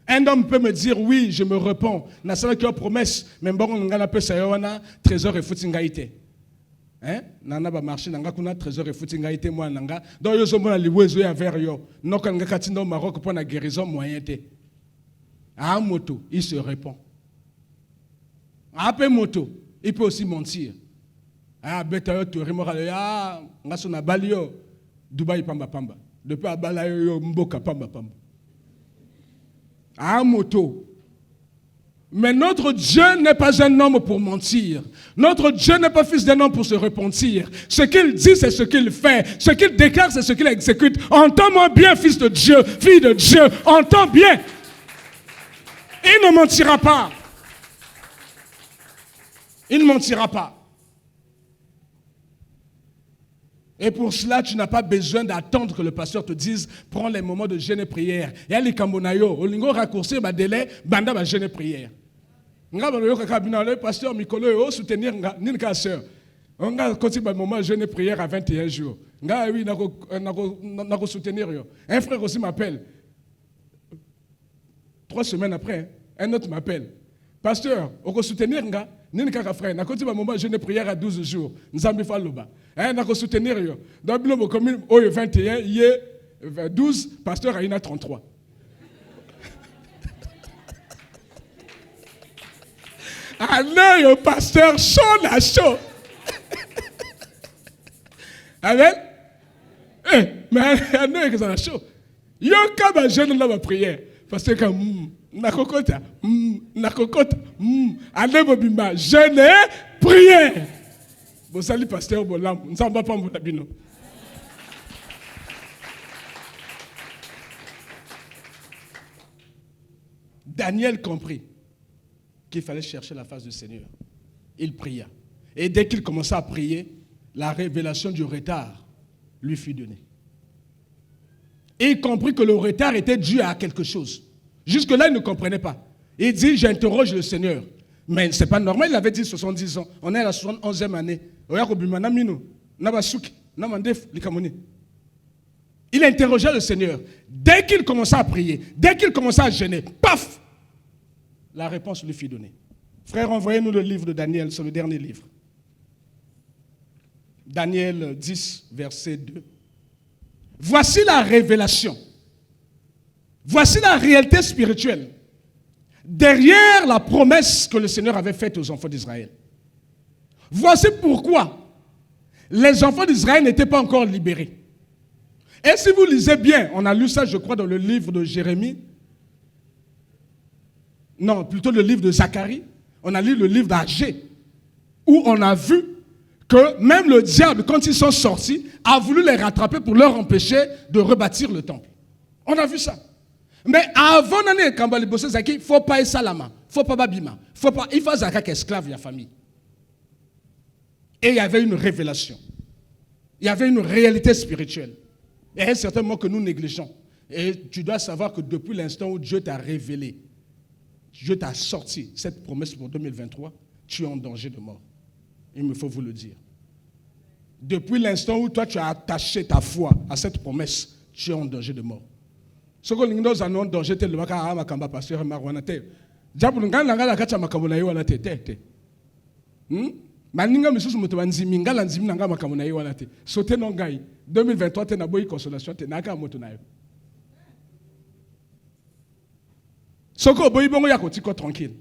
Un homme peut me dire, oui, je me repens. N'a pas une promesse. Mais bon, on a peu ça, trésor et footingaïté. Hein? Nana ba marché nanga kuna trésor et footingaïté moi nanga. Donc yo zomo na liwezo ya vers yo. Non quand nga katinda au Maroc pour la guérison moyen té. À moto, il se répand. À peu moto, il peut aussi mentir. Ah, beta tu remorale ah, ngaso na balio Dubaï pamba pamba. Depuis abala yo mboka pamba pamba. À moto. Mais notre Dieu n'est pas un homme pour mentir. Notre Dieu n'est pas fils d'un homme pour se repentir. Ce qu'il dit, c'est ce qu'il fait. Ce qu'il déclare, c'est ce qu'il exécute. Entends-moi bien, fils de Dieu, fille de Dieu. Entends bien. Il ne mentira pas. Il ne mentira pas. Et pour cela, tu n'as pas besoin d'attendre que le pasteur te dise prends les moments de jeûne et prière. Il y a les cambonayo, au lingo raccourcir le délai, banda va jeûne et prière. Le pasteur Mikolo soutenir Ninka sœur. On a continué le moment de jeûne et prière à 21 jours. Oui, on a soutenir. Un frère aussi m'appelle. 3 semaines après, un autre m'appelle. Pasteur, on va soutenir Ninka frère. On a continué le moment de jeûne et prière à 12 jours. Nous avons fait le bas. On a soutenir. Dans le commune, 21, il y a 12, pasteur, il y en a 33. Allez, le pasteur, chaud la chaud. Amen? Mais allez, que ça la chaud. Yo, quand je jeûne dans ma prière, parce que comme, nakokota, allez, bobimba, jeûne et prière. Bon, salut, pasteur, bon, là, nous ne sommes pas mon abino. Daniel comprit qu'il fallait chercher la face du Seigneur. Il pria. Et dès qu'il commença à prier, la révélation du retard lui fut donnée. Et il comprit que le retard était dû à quelque chose. Jusque-là, il ne comprenait pas. Il dit, j'interroge le Seigneur. Mais ce n'est pas normal, il avait dit 70 ans. On est à la 71e année. Il interrogea le Seigneur. Dès qu'il commença à prier, dès qu'il commença à jeûner, paf, la réponse lui fut donnée. Frère, envoyez-nous le livre de Daniel, c'est le dernier livre. Daniel 10, verset 2. Voici la révélation. Voici la réalité spirituelle. Derrière la promesse que le Seigneur avait faite aux enfants d'Israël. Voici pourquoi les enfants d'Israël n'étaient pas encore libérés. Et si vous lisez bien, on a lu ça, je crois, dans le livre de Jérémie. Non, plutôt le livre de Zacharie. On a lu le livre d'Agé, où on a vu que même le diable, quand ils sont sortis, a voulu les rattraper pour leur empêcher de rebâtir le temple. On a vu ça. Mais avant d'aller à il ne faut pas être salama, il ne faut pas babima, il faut être esclave de la famille. Et il y avait une révélation. Il y avait une réalité spirituelle. Et il y a certains mots que nous négligeons. Et tu dois savoir que depuis l'instant où Dieu t'a révélé, Dieu t'a sorti cette promesse pour 2023, tu es en danger de mort. Il me faut vous le dire. Depuis l'instant où toi tu as attaché ta foi à cette promesse, tu es en danger de mort. Ce que nous avons en danger, c'est le makamba pasteur Marwanate. Diabulunga nanga kacha makamuna yo te te. Maninga misusu moto banzimi ngala nzimi nanga makamuna yo te. Sauter non ngai 2023 te na boyi consolation te naka moto na yo. Soko boyi bongo ya kotiko tranquille.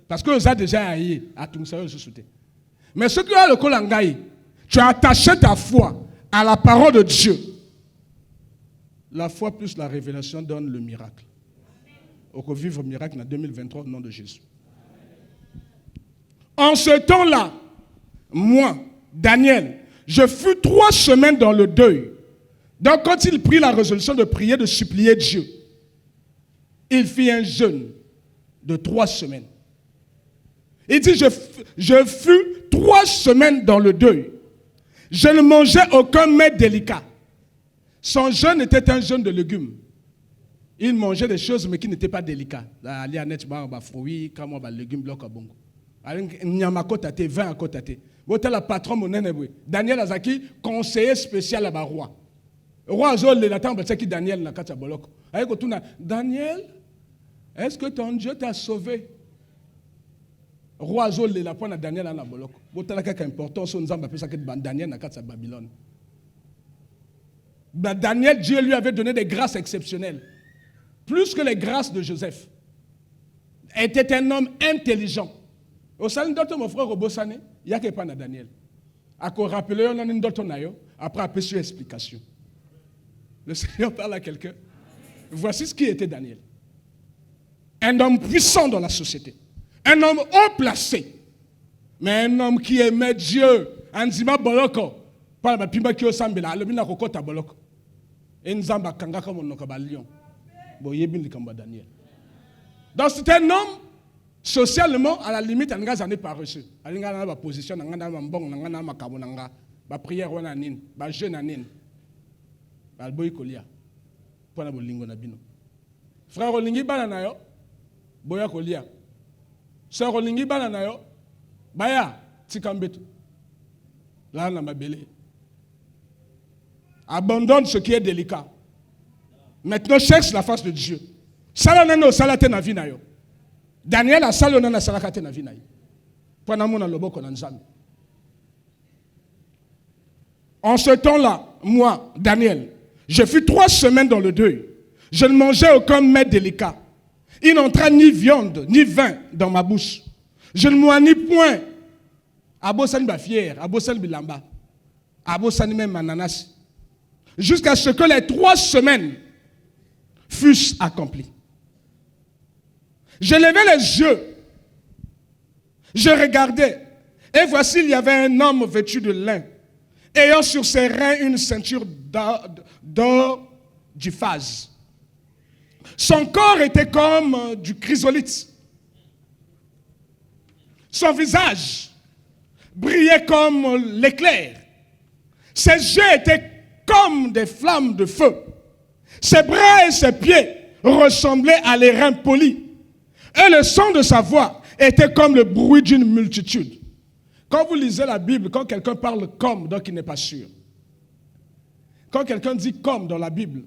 Parce que vous avez déjà aillé à tout ça je sauter. Mais ce que a le kolangai, tu as attaché ta foi à la parole de Dieu. La foi plus la révélation donne le miracle. On peut vivre le miracle en 2023 au nom de Jésus. En ce temps-là, moi, Daniel, je fus 3 semaines dans le deuil. Donc quand il prit la résolution de prier, de supplier Dieu, il fit un jeûne de 3 semaines. Il dit, je fus 3 semaines dans le deuil. Je ne mangeais aucun mets délicat. Son jeûne était un jeûne de légumes. Il mangeait des choses mais qui n'étaient pas délicates. Il y a des fruits, des légumes, blocs à bongo. Il y a des vin à côté. La patronne, Daniel Azaki, conseiller spécial à la roi. Le roi Azol, il attend que Daniel n'a pas de Daniel, est-ce que ton Dieu t'a sauvé? Roi Azol, il a à Daniel à la bolok. C'est important, nous avons appelé ça que Daniel n'a pas de Babylone. Daniel, Dieu lui avait donné des grâces exceptionnelles. Plus que les grâces de Joseph. Il était un homme intelligent. Au sein de mon frère Robosane, il n'y a pas de Daniel. Après, après sur explication. Le Seigneur parle à quelqu'un. Voici ce qui était Daniel. Un homme puissant dans la société. Un homme haut placé. Mais un homme qui aimait Dieu. Anzima boloko. Pas la pimba qui osambela. Le bina kokota boloko. Et nzamba kanga comme on n'a lion. Bon, yebin likamba Daniel. Donc c'est un homme socialement à la limite en gaz année par reçu. À l'ingana ma position, n'angana ma mbong, n'angana ma kabonanga, ma prière wana nin, ma jeûne nin, ma boy kolia. Pour la bolingo na bino. Frère Olingi banana yo, boya kolia. Sœur Olingi banana yo, baya tikambetu. Là na ma belé. Abandonne ce qui est délicat. Maintenant, cherche la face de Dieu. Salanano salate na vie na yo. Daniel a salona na salakate na vie na yo. Pendant mon loboko na nzambe. En ce temps-là, moi, Daniel, je fus 3 semaines dans le deuil. Je ne mangeais aucun mets délicat. Il n'entra ni viande, ni vin dans ma bouche. Je ne m'ennuie point. Abosan ba fier, abosan bilamba. Abosan même ananas. Jusqu'à ce que les 3 semaines fussent accomplies. Je levai les yeux. Je regardais. Et voici, il y avait un homme vêtu de lin, ayant sur ses reins une ceinture d'or du phase. Son corps était comme du chrysolite. Son visage brillait comme l'éclair. Ses yeux étaient comme des flammes de feu. Ses bras et ses pieds ressemblaient à les reins polis. Et le son de sa voix était comme le bruit d'une multitude. Quand vous lisez la Bible, quand quelqu'un parle comme, donc il n'est pas sûr. Quand quelqu'un dit comme dans la Bible,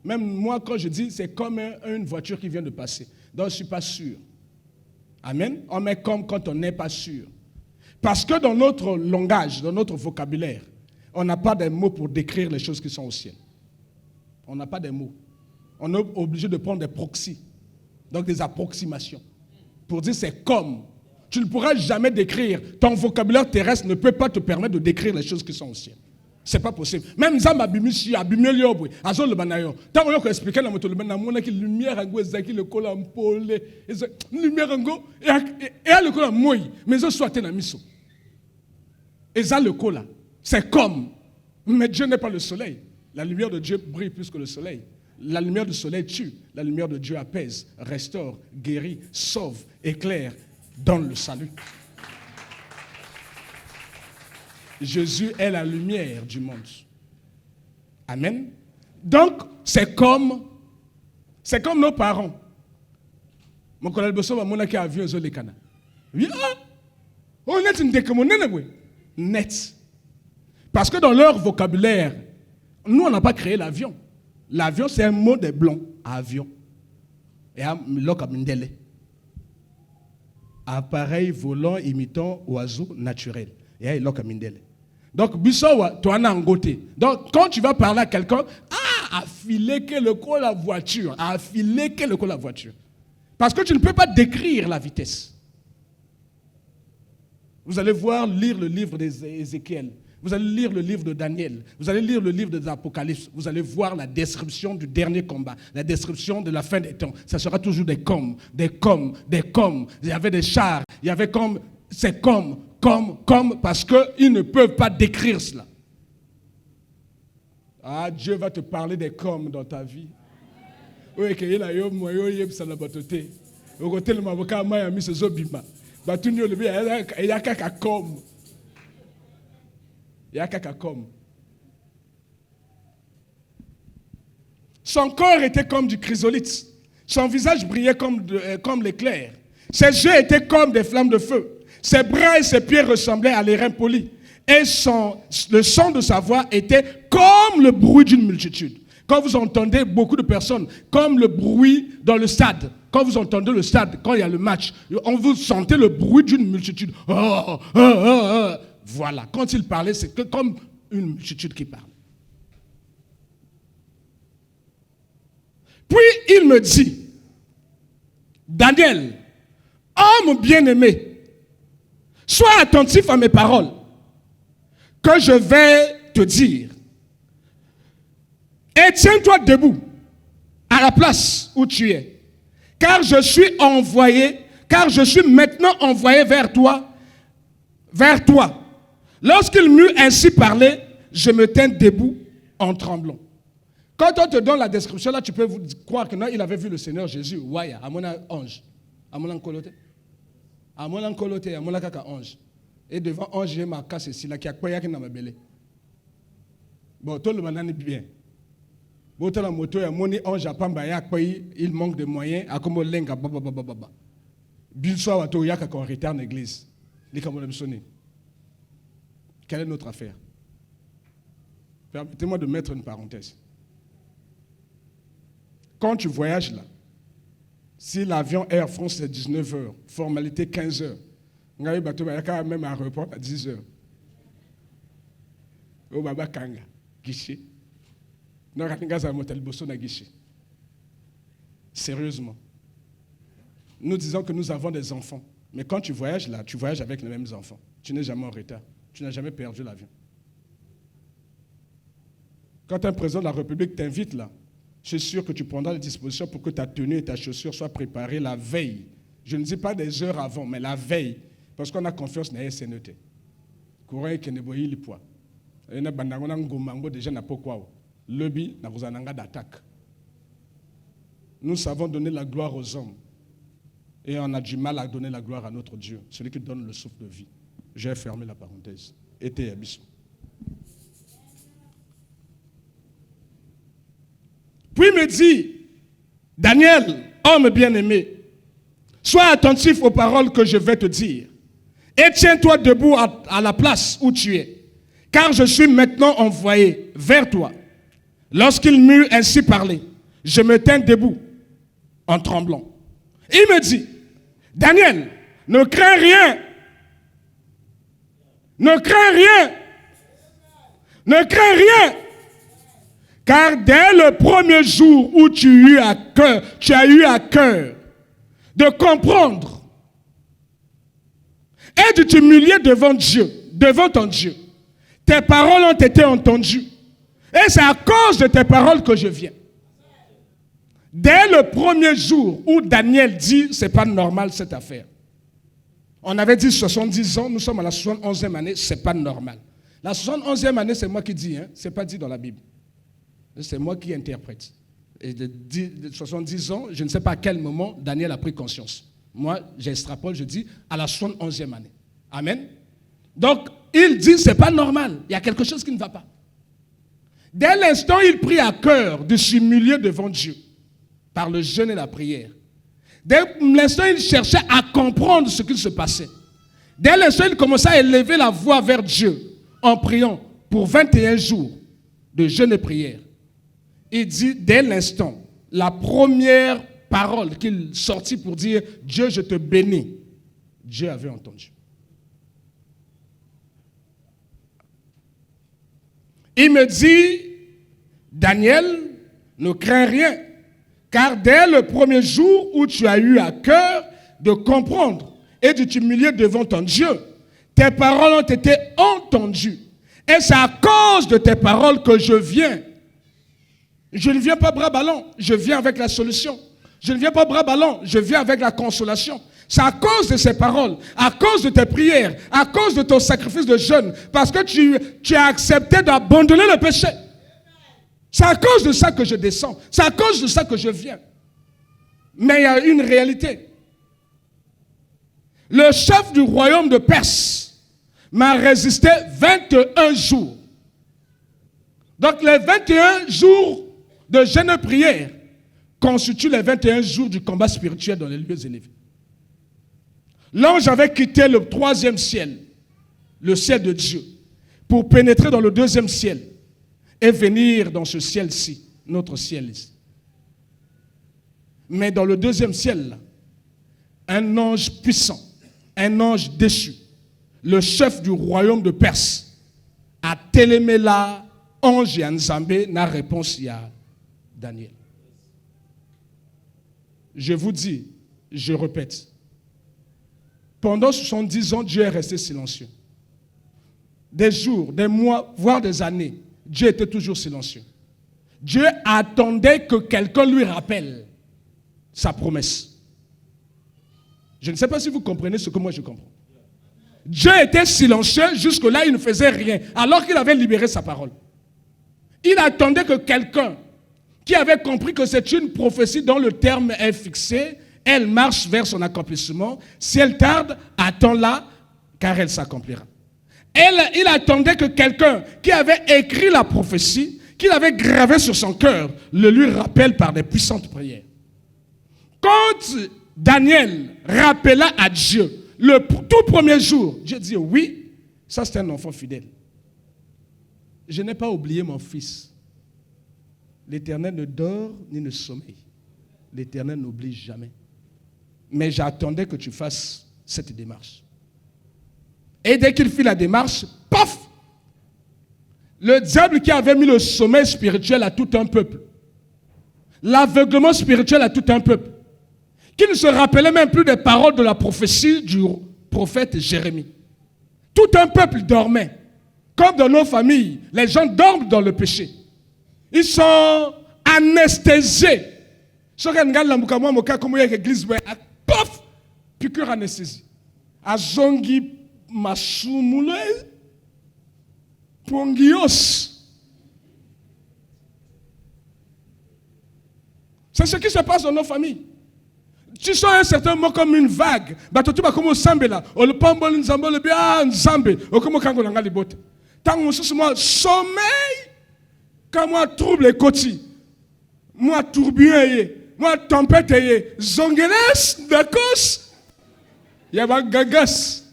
même moi quand je dis c'est comme une voiture qui vient de passer. Donc je ne suis pas sûr. Amen. On met comme quand on n'est pas sûr. Parce que dans notre langage, dans notre vocabulaire, on n'a pas de mots pour décrire les choses qui sont au ciel. On n'a pas de mots. On est obligé de prendre des proxys. Donc des approximations. Pour dire c'est comme. Tu ne pourras jamais décrire. Ton vocabulaire terrestre ne peut pas te permettre de décrire les choses qui sont au ciel. Ce n'est pas possible. Même Zamba Abimishi, Abimeliobwe, Azol le Banayo. Tant qu'on a expliqué la moto, le Banamona qui lumière en Zaki, le cola en pole, lumière en go, et le cola moi, mais ça soit un miso. Et ça le cola. C'est comme. Mais Dieu n'est pas le soleil. La lumière de Dieu brille plus que le soleil. La lumière du soleil tue. La lumière de Dieu apaise, restaure, guérit, sauve, éclaire, donne le salut. Jésus est la lumière du monde. Amen. Donc, c'est comme nos parents. Mon collègue Bosso va monter à vieux Zolekana. Oui, on est une décommune. Net. Parce que dans leur vocabulaire, nous, on n'a pas créé l'avion. L'avion, c'est un mot des blancs. Avion. Et l'ocamindele. Appareil volant imitant oiseau naturel. Et l'ocamindele. Donc, bisowa, toi, on côté. Donc, quand tu vas parler à quelqu'un, affiler que le coup la voiture. Affiler que le coup la voiture. Parce que tu ne peux pas décrire la vitesse. Vous allez lire le livre d'Ézéchiel. Vous allez lire le livre de Daniel. Vous allez lire le livre de l'Apocalypse. Vous allez voir la description du dernier combat. La description de la fin des temps. Ça sera toujours des comme. Il y avait des chars. Il y avait comme. C'est comme. Parce qu'ils ne peuvent pas décrire cela. Ah, Dieu va te parler des comme dans ta vie. Oui, que il a eu moi, il a ça la batoté. Au côté le maboka maya mis ce bima. Batunyo le bien, il y a kaka comme. Il y a kaka comme. Son corps était comme du chrysolite. Son visage brillait comme l'éclair. Ses yeux étaient comme des flammes de feu. Ses bras et ses pieds ressemblaient à l'airain poli. Et le son de sa voix était comme le bruit d'une multitude. Quand vous entendez beaucoup de personnes, comme le bruit dans le stade, quand vous entendez le stade, quand il y a le match, on vous sentez le bruit d'une multitude. Voilà. Quand il parlait, c'est comme une multitude qui parle. Puis il me dit, Daniel, homme bien-aimé, sois attentif à mes paroles que je vais te dire. Et tiens-toi debout à la place où tu es. Car je suis maintenant envoyé vers toi. Lorsqu'il m'eut ainsi parlé, je me tins debout en tremblant. Quand on te donne la description, là, tu peux croire que non, il avait vu le Seigneur Jésus. Waya, à mon ange. À mon encoloté. À mon encoloté, à mon ange. Et devant ange, j'ai ma casse ici, là, qui a quoi qui n'a pas belé. Bon, tout le monde est bien. Bon, la moto, il manque de moyens. À comme lenga, baba. Bilso, il y a qu'un retard en l'église. Quelle est notre affaire? Permettez-moi de mettre une parenthèse. Quand tu voyages là, si l'avion Air France c'est 19h, formalité 15h, il y a quand même un aéroport à 10h. Au Baba Kanga, guichet. Sérieusement. Nous disons que nous avons des enfants. Mais quand tu voyages là, tu voyages avec les mêmes enfants. Tu n'es jamais en retard. Tu n'as jamais perdu l'avion. Quand un président de la République t'invite là, je suis sûr que tu prendras les dispositions pour que ta tenue et ta chaussure soient préparées la veille. Je ne dis pas des heures avant, mais la veille. Parce qu'on a confiance dans la SNET. Courant qui ne voit pas le poids. Il y a déjà n'a pas quoi. Lobby n'a pas d'attaque. Nous savons donner la gloire aux hommes. Et on a du mal à donner la gloire à notre Dieu, celui qui donne le souffle de vie. J'ai fermé la parenthèse. Été abyssal. Puis il me dit, Daniel, homme bien-aimé, sois attentif aux paroles que je vais te dire. Et tiens-toi debout à la place où tu es. Car je suis maintenant envoyé vers toi. Lorsqu'il m'eut ainsi parlé, je me tins debout en tremblant. Il me dit, Daniel, ne crains rien. Ne crains rien. Ne crains rien. Car dès le premier jour où tu as eu à cœur de comprendre et de t'humilier devant Dieu, devant ton Dieu. Tes paroles ont été entendues. Et c'est à cause de tes paroles que je viens. Dès le premier jour où Daniel dit, c'est pas normal cette affaire. On avait dit 70 ans, nous sommes à la 71e année, c'est pas normal. La 71e année, c'est moi qui dis, hein, c'est pas dit dans la Bible. C'est moi qui interprète. Et de 70 ans, je ne sais pas à quel moment Daniel a pris conscience. Moi, j'extrapole, je dis à la 71e année. Amen. Donc, il dit, c'est pas normal. Il y a quelque chose qui ne va pas. Dès l'instant, il prit à cœur de s'humilier devant Dieu par le jeûne et la prière. Dès l'instant, il cherchait à comprendre ce qui se passait. Dès l'instant, il commençait à élever la voix vers Dieu en priant pour 21 jours de jeûne et prière. Il dit, dès l'instant, la première parole qu'il sortit pour dire « Dieu, je te bénis », Dieu avait entendu. Il me dit, Daniel, ne crains rien, car dès le premier jour où tu as eu à cœur de comprendre et de t'humilier devant ton Dieu, tes paroles ont été entendues. Et c'est à cause de tes paroles que je viens. Je ne viens pas bras ballants, je viens avec la solution. Je ne viens pas bras ballants, je viens avec la consolation. C'est à cause de ces paroles, à cause de tes prières, à cause de ton sacrifice de jeûne, parce que tu as accepté d'abandonner le péché. C'est à cause de ça que je descends. C'est à cause de ça que je viens. Mais il y a une réalité. Le chef du royaume de Perse m'a résisté 21 jours. Donc les 21 jours de jeûne et prière constituent les 21 jours du combat spirituel dans les lieux élevés. L'ange avait quitté le 3e ciel, le ciel de Dieu, pour pénétrer dans le 2e ciel et venir dans ce ciel-ci, notre ciel ici. Mais dans le 2e ciel, là, un ange puissant, un ange déchu, le chef du royaume de Perse, a Téléméla, ange et Nzambé, n'a réponse à Daniel. Je vous dis, je répète, pendant 70 ans, Dieu est resté silencieux. Des jours, des mois, voire des années, Dieu était toujours silencieux. Dieu attendait que quelqu'un lui rappelle sa promesse. Je ne sais pas si vous comprenez ce que moi je comprends. Dieu était silencieux, jusque-là il ne faisait rien, alors qu'il avait libéré sa parole. Il attendait que quelqu'un qui avait compris que c'est une prophétie dont le terme est fixé, elle marche vers son accomplissement. Si elle tarde, attends-la, car elle s'accomplira. Il attendait que quelqu'un qui avait écrit la prophétie, qu'il avait gravé sur son cœur, le lui rappelle par des puissantes prières. Quand Daniel rappela à Dieu le tout premier jour, Dieu dit oui, ça c'est un enfant fidèle. Je n'ai pas oublié mon fils. L'Éternel ne dort ni ne sommeille. L'Éternel n'oublie jamais. Mais j'attendais que tu fasses cette démarche. Et dès qu'il fit la démarche, paf! Le diable qui avait mis le sommeil spirituel à tout un peuple, l'aveuglement spirituel à tout un peuple, qui ne se rappelait même plus des paroles de la prophétie du prophète Jérémie. Tout un peuple dormait. Comme dans nos familles, les gens dorment dans le péché. Ils sont anesthésiés. Si on regarde la comme il y a l'église, paf, piqûre anesthésie. Azongi masumule pongios. C'est ce qui se passe dans nos familles. Tu sens un certain mot comme une vague. Bah tu vas comme au sambela, au le pambol nzambo le bien nzambe, au comme kango nanga libote. Tant que moi sommeil, quand moi trouble les côtés, moi tourbillon, moi tempête, zongenes, d'accord, il y a un gagas.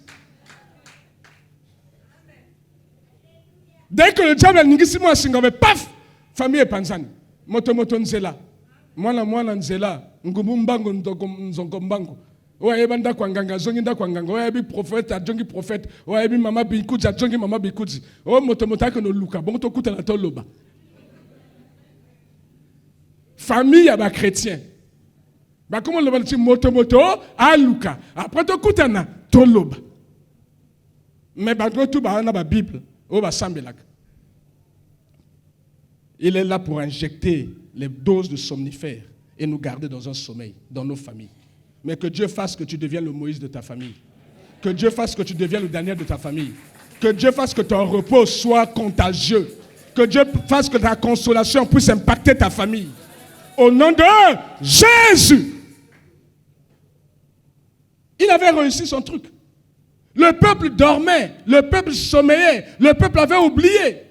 Dès que le diable a ningisi moi singabe, paf, famille est panzani, moto nzela, mwana nzela, ngumbango nzongombango. Ouais, banda kwanganga, zongi nda kwanganga, ouais, bi prophète, adjongi prophète, ouais, bi mama bikuji, adjongi mama bikuji. Oh, moto que no luka, bon to kuta na toloba. Famille à ba chrétien. Bah comment le dit moto a luka. Après to kuta na toloba. Mais tout la Bible, il est là pour injecter les doses de somnifères et nous garder dans un sommeil, dans nos familles. Mais que Dieu fasse que tu deviennes le Moïse de ta famille. Que Dieu fasse que tu deviennes le Daniel de ta famille. Que Dieu fasse que ton repos soit contagieux. Que Dieu fasse que ta consolation puisse impacter ta famille. Au nom de Jésus. Il avait réussi son truc. Le peuple dormait, le peuple sommeillait, le peuple avait oublié.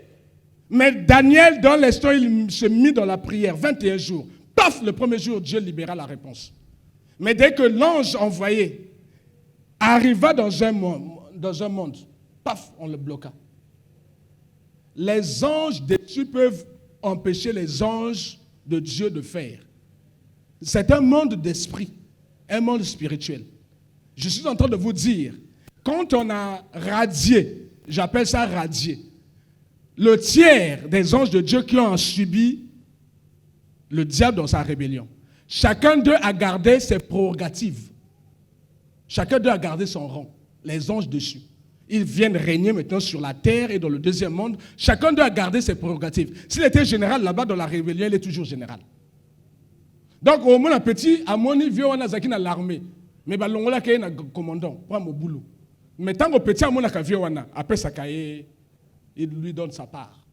Mais Daniel, dans l'instant, il se mit dans la prière, 21 jours. Paf, le premier jour, Dieu libéra la réponse. Mais dès que l'ange envoyé arriva dans un monde, paf, on le bloqua. Les anges déçus peuvent empêcher les anges de Dieu de faire. C'est un monde d'esprit, un monde spirituel. Je suis en train de vous dire, quand on a radié, j'appelle ça radier, le tiers des anges de Dieu qui ont subi le diable dans sa rébellion, chacun d'eux a gardé ses prérogatives. Chacun d'eux a gardé son rang. Les anges dessus. Ils viennent régner maintenant sur la terre et dans le deuxième monde. Chacun d'eux a gardé ses prérogatives. S'il était général là-bas dans la rébellion, il est toujours général. Donc au moins un petit, à mon niveau, on a Zaki dans l'armée. Mais l'ongola qui est un commandant, prend mon boulot. Mais tant que petit, à mon avis, après ça, il lui donne sa part.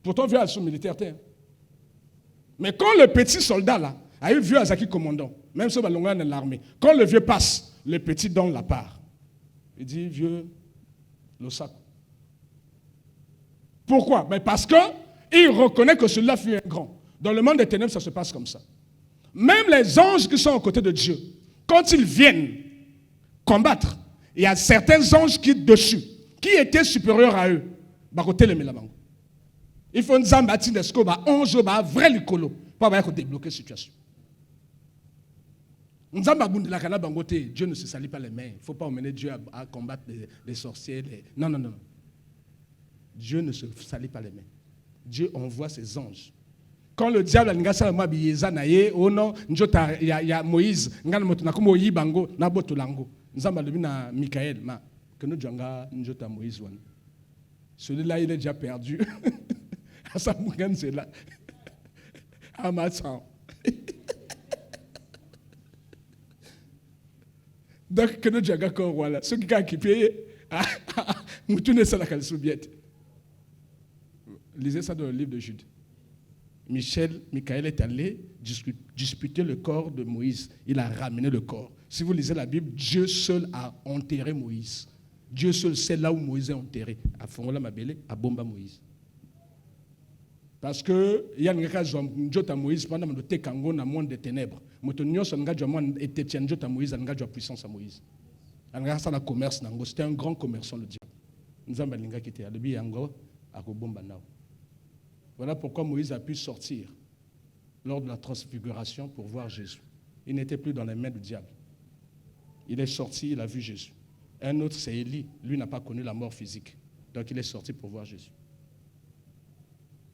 Pourtant, vieux à son militaire. Mais quand le petit soldat là, a eu vieux Azaki commandant, même si on est dans l'armée, quand le vieux passe, le petit donne la part. Il dit, vieux, le sac. Pourquoi? Mais parce qu'il reconnaît que celui-là fut un grand. Dans le monde des ténèbres, ça se passe comme ça. Même les anges qui sont aux côtés de Dieu, quand ils viennent combattre, il y a certains anges qui dessus, qui étaient supérieurs à eux. Il faut une zambatine d'escoba, ange, vrai licolo, pour débloquer la situation. Dieu ne se salit pas les mains. Il ne faut pas emmener Dieu à combattre les sorciers. Non, non, non. Dieu ne se salit pas les mains. Dieu envoie ses anges. Quand le diable a dit, oh non, il y a Moïse, il y a Michael, que nous avons Moïse. Celui-là, il est déjà perdu. c'est là. Donc, que nous avons voilà. Ceux qui ont équipé, lisez ça dans le livre de Jude. Michael est allé disputer le corps de Moïse. Il a ramené le corps. Si vous lisez la Bible, Dieu seul a enterré Moïse. Dieu seul sait là où Moïse est enterré. À Fongola Mabele, à Bomba Moïse. Parce que il y a un cas de Moïse pendant que tu es dans le monde des ténèbres. Moïse, a puissance à Moïse. C'était un grand commerçant, le diable. Nous avons dit qu'il était à Bomba. Voilà pourquoi Moïse a pu sortir lors de la transfiguration pour voir Jésus. Il n'était plus dans les mains du diable. Il est sorti, il a vu Jésus. Un autre, c'est Élie. Lui n'a pas connu la mort physique. Donc il est sorti pour voir Jésus.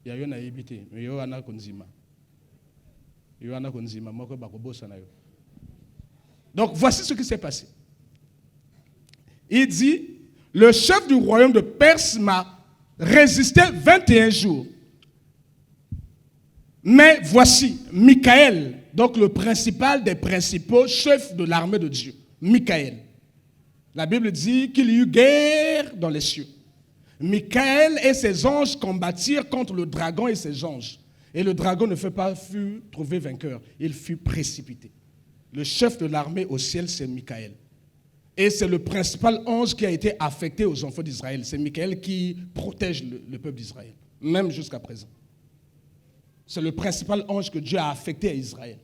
Il y a eu un habité, mais il y a eu un konzima. Il y a eu un konzima. Donc voici ce qui s'est passé. Il dit, le chef du royaume de Perse m'a résisté 21 jours. Mais voici, Michael, donc le principal des principaux chefs de l'armée de Dieu, Michael. La Bible dit qu'il y eut guerre dans les cieux. Michael et ses anges combattirent contre le dragon et ses anges. Et le dragon ne fut pas trouvé vainqueur, il fut précipité. Le chef de l'armée au ciel, c'est Michael. Et c'est le principal ange qui a été affecté aux enfants d'Israël. C'est Michael qui protège le peuple d'Israël, même jusqu'à présent. C'est le principal ange que Dieu a affecté à Israël.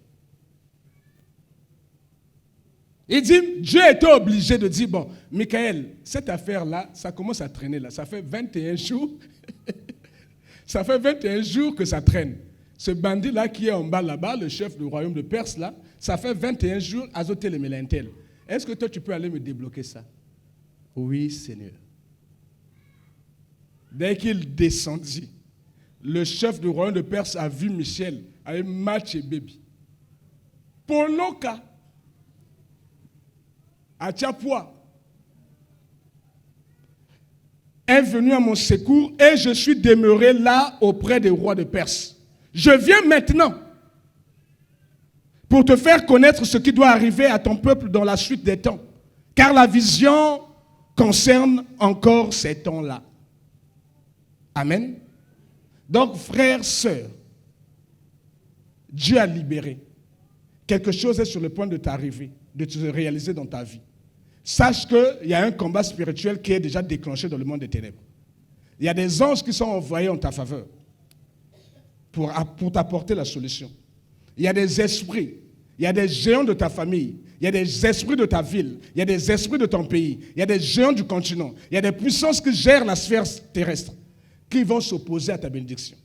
Il dit, Dieu était obligé de dire, bon, Michael, cette affaire-là, ça commence à traîner là. Ça fait 21 jours. Ça fait 21 jours que ça traîne. Ce bandit-là qui est en bas là-bas, le chef du royaume de Perse là, ça fait 21 jours à zoter les mélintel. Est-ce que toi, tu peux aller me débloquer ça? Oui, Seigneur. Dès qu'il descendit, le chef du royaume de Perse a vu Michel avec match et baby. Pour nos cas, à Tchapua, est venu à mon secours et je suis demeuré là auprès des rois de Perse. Je viens maintenant pour te faire connaître ce qui doit arriver à ton peuple dans la suite des temps. Car la vision concerne encore ces temps-là. Amen. Donc, frères, sœurs, Dieu a libéré. Quelque chose est sur le point de t'arriver, de te réaliser dans ta vie. Sache qu'il y a un combat spirituel qui est déjà déclenché dans le monde des ténèbres. Il y a des anges qui sont envoyés en ta faveur pour t'apporter la solution. Il y a des esprits, il y a des géants de ta famille, il y a des esprits de ta ville, il y a des esprits de ton pays, il y a des géants du continent, il y a des puissances qui gèrent la sphère terrestre qui vont s'opposer à ta bénédiction.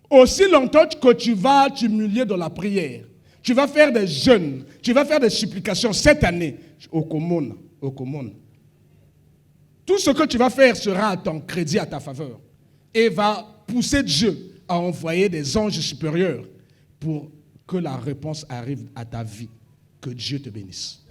Aussi longtemps que tu vas t'humilier dans la prière, tu vas faire des jeûnes, tu vas faire des supplications cette année, au commun. Tout ce que tu vas faire sera à ton crédit, à ta faveur, et va pousser Dieu à envoyer des anges supérieurs pour que la réponse arrive à ta vie. Que Dieu te bénisse.